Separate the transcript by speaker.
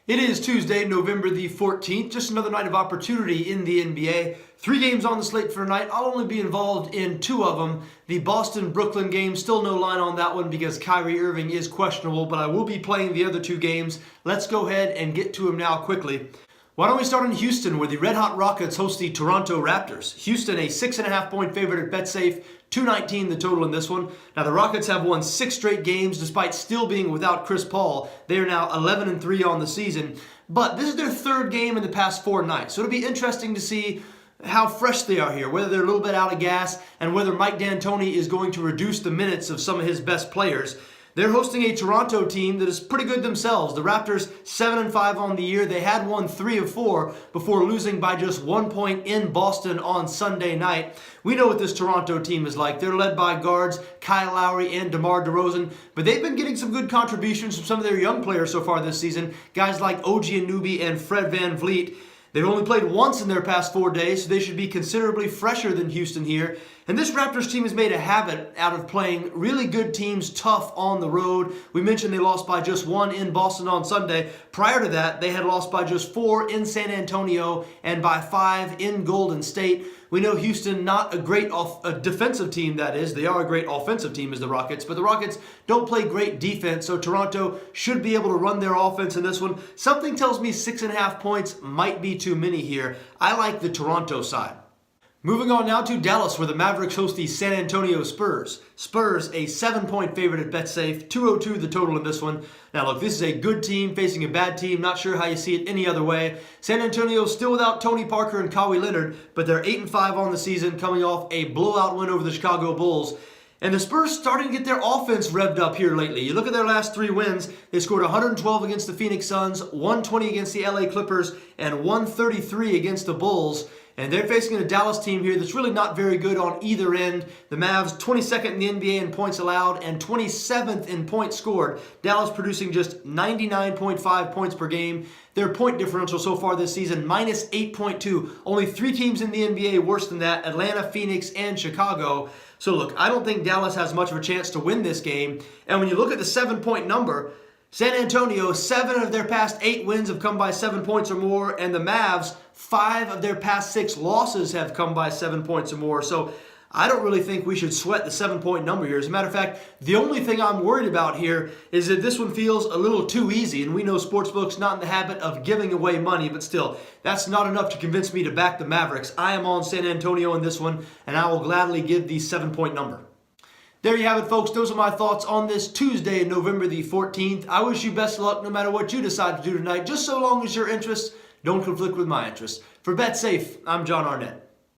Speaker 1: It is Tuesday, November the 14th, just another night of opportunity in the NBA. 3 games on the slate for tonight. I'll only be involved in 2 of them. The Boston-Brooklyn game, still no line on that one because Kyrie Irving is questionable, but I will be playing the other 2 games. Let's go ahead and get to them now quickly. Why don't we start in Houston, where the Red Hot Rockets host the Toronto Raptors. Houston, a 6.5-point favorite at Betsafe, 219 the total in this one. Now, the Rockets have won 6 straight games despite still being without Chris Paul. They are now 11-3 on the season. But this is their 3rd game in the past 4 nights. So it'll be interesting to see how fresh they are here, whether they're a little bit out of gas, and whether Mike D'Antoni is going to reduce the minutes of some of his best players. They're hosting a Toronto team that is pretty good themselves. The Raptors, 7-5 on the year. They had won 3 of 4 before losing by just 1 point in Boston on Sunday night. We know what this Toronto team is like. They're led by guards Kyle Lowry and DeMar DeRozan, but they've been getting some good contributions from some of their young players so far this season, guys like OG Anunoby and Fred VanVleet. They've only played once in their past 4 days, so they should be considerably fresher than Houston here. And this Raptors team has made a habit out of playing really good teams tough on the road. We mentioned they lost by just 1 in Boston on Sunday. Prior to that, they had lost by just 4 in San Antonio and by 5 in Golden State. We know Houston, not a great defensive team, that is. They are a great offensive team as the Rockets, but the Rockets don't play great defense, so Toronto should be able to run their offense in this one. Something tells me 6.5 points might be too many here. I like the Toronto side. Moving on now to Dallas, where the Mavericks host the San Antonio Spurs. Spurs, a 7-point favorite at Betsafe, 202 the total in this one. Now look, this is a good team facing a bad team. Not sure how you see it any other way. San Antonio still without Tony Parker and Kawhi Leonard, but they're 8-5 on the season, coming off a blowout win over the Chicago Bulls. And the Spurs starting to get their offense revved up here lately. You look at their last 3 wins, they scored 112 against the Phoenix Suns, 120 against the LA Clippers, and 133 against the Bulls. And they're facing a Dallas team here that's really not very good on either end. The Mavs, 22nd in the NBA in points allowed and 27th in points scored. Dallas producing just 99.5 points per game. Their point differential so far this season, minus 8.2. Only 3 teams in the NBA worse than that, Atlanta, Phoenix, and Chicago. So look, I don't think Dallas has much of a chance to win this game. And when you look at the 7-point number, San Antonio, 7 of their past 8 wins have come by 7 points or more, and the Mavs, 5 of their past 6 losses have come by 7 points or more. So I don't really think we should sweat the 7-point number here. As a matter of fact, the only thing I'm worried about here is that this one feels a little too easy, and we know sportsbooks not in the habit of giving away money, but still, that's not enough to convince me to back the Mavericks. I am on San Antonio in this one, and I will gladly give the 7-point number. There you have it, folks. Those are my thoughts on this Tuesday, November the 14th. I wish you best of luck no matter what you decide to do tonight, just so long as your interests don't conflict with my interests. For Betsafe, I'm John Arnett.